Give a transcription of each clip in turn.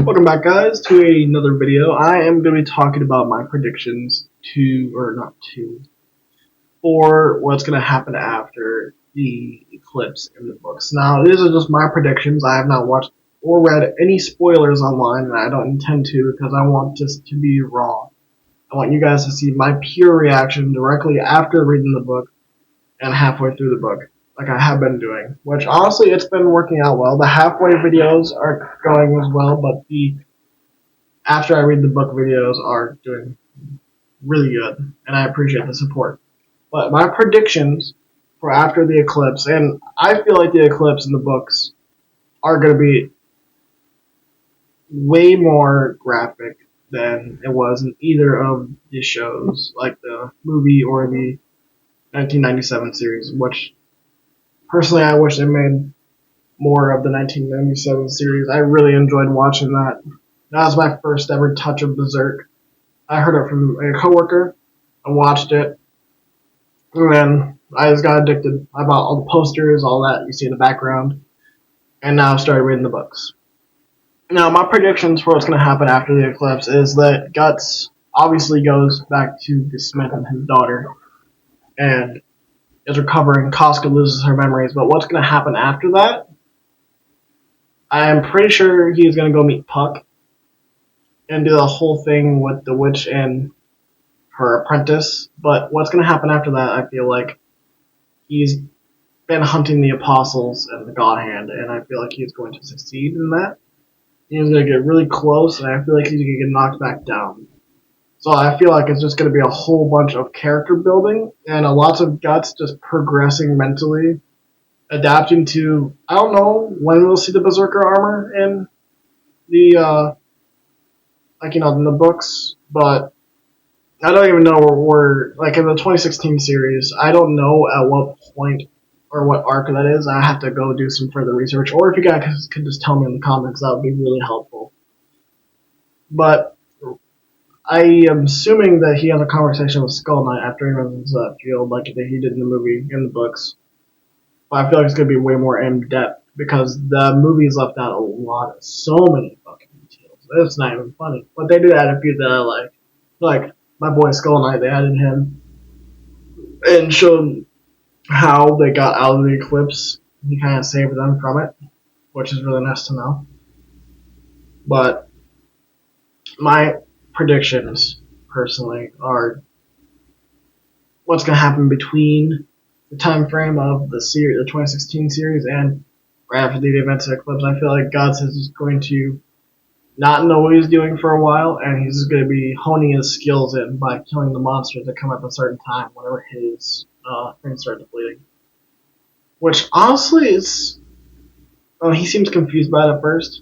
Welcome back, guys, to another video. I am going to be talking about my predictions for what's going to happen after the eclipse in the books. Now, these are just my predictions. I have not watched or read any spoilers online, and I don't intend to because I want this to be raw. I want you guys to see my pure reaction directly after reading the book and halfway through the book, like I have been doing. Which, honestly, it's been working out well. The halfway videos are going as well, but the after I read the book videos are doing really good, and I appreciate the support. But my predictions for after the eclipse, and I feel like the eclipse in the books are going to be way more graphic than it was in either of the shows, like the movie or the 1997 series, which personally I wish they made more of the 1997 series. I really enjoyed watching that. That was my first ever touch of Berserk. I heard it from a coworker. I watched it, and then I just got addicted. I bought all the posters, all that you see in the background, and now I started reading the books. Now, my predictions for what's going to happen after the eclipse is that Guts obviously goes back to the Smith and his daughter, and is recovering. Casca loses her memories, but what's going to happen after that? I am pretty sure he's going to go meet Puck and do the whole thing with the witch and her apprentice. But what's going to happen after that, I feel like he's been hunting the apostles and the God Hand, and I feel like he's going to succeed in that. He's going to get really close, and I feel like he's going to get knocked back down. So I feel like it's just going to be a whole bunch of character building and a lots of Guts just progressing mentally, adapting to, I don't know when we'll see the Berserker armor in the in the books, but I don't even know where we're, like, in the 2016 series, I don't know at what point or what arc that is. I have to go do some further research, or if you guys could just tell me in the comments, that would be really helpful. But I am assuming that he has a conversation with Skull Knight after he runs that field, like he did in the movie, in the books. But I feel like it's going to be way more in-depth, because the movies left out so many fucking details. It's not even funny. But they did add a few that I like. Like, my boy Skull Knight, they added him and showed how they got out of the eclipse. He kind of saved them from it, which is really nice to know. But my predictions, personally, are what's going to happen between the time frame of the 2016 series, and right after the events of the eclipse. I feel like Guts is going to not know what he's doing for a while, and he's just going to be honing his skills in by killing the monsters that come at a certain time whenever his things start depleting. Which, honestly, is... he seems confused by it at first,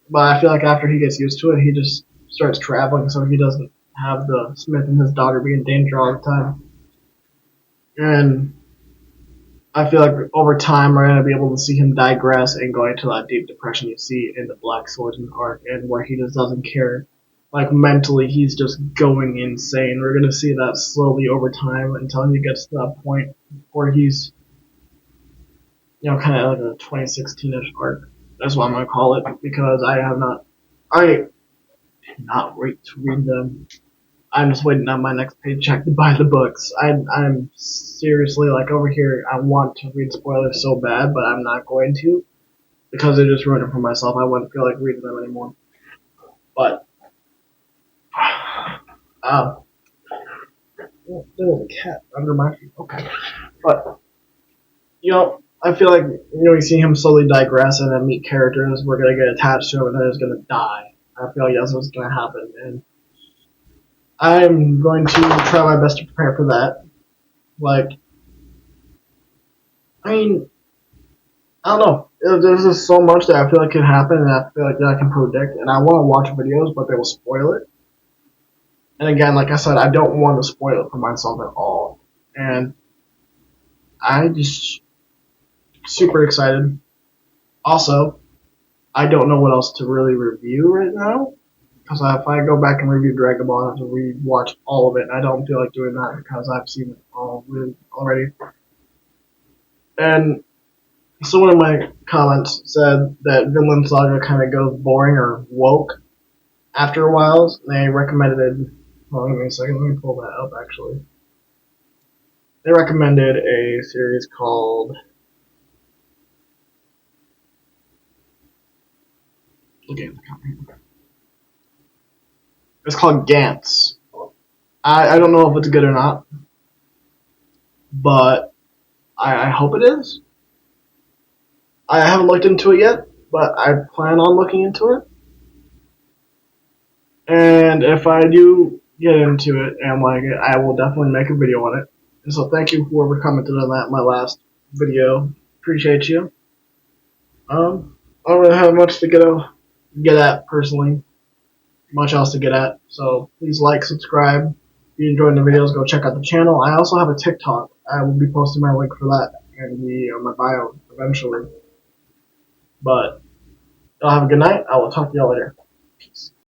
but I feel like after he gets used to it, he just starts traveling so he doesn't have the Smith and his daughter be in danger all the time. And I feel like over time we're going to be able to see him digress and go into that deep depression you see in the Black Swordsman arc, and where he just doesn't care. Like, mentally, he's just going insane. We're going to see that slowly over time until he gets to that point where he's, kind of like a 2016-ish arc. That's what I'm going to call it, because I cannot wait to read them. I'm just waiting on my next paycheck to buy the books. I'm seriously, like, over here, I want to read spoilers so bad, but I'm not going to, because they just ruined it for myself. I wouldn't feel like reading them anymore. But, there's a cat under my feet. Okay. But, I feel like, we see him slowly digress and then meet characters. We're going to get attached to him, and then he's going to die. I feel like that's what's going to happen, and I'm going to try my best to prepare for that. Like, I mean, I don't know. There's just so much that I feel like can happen, and I feel like that I can predict, and I want to watch videos, but they will spoil it. And again, like I said, I don't want to spoil it for myself at all. And I'm just super excited. Also, I don't know what else to really review right now, because if I go back and review Dragon Ball, I have to re-watch all of it, and I don't feel like doing that because I've seen it all already. And So one of my comments said that Vinland Saga kind of goes boring or woke after a while. They recommended. Well, give me a second. Let me pull that up. Actually, they recommended a series called. Okay, it's called Gantz. I don't know if it's good or not, but I hope it is. I haven't looked into it yet, but I plan on looking into it. And if I do get into it and like it, I will definitely make a video on it. And so thank you whoever commented on that in my last video. Appreciate you. I don't really have much to get at personally. Much else to get at. So please like, subscribe. If you enjoyed the videos, go check out the channel. I also have a TikTok. I will be posting my link for that in my bio eventually. But y'all have a good night. I will talk to y'all later. Peace.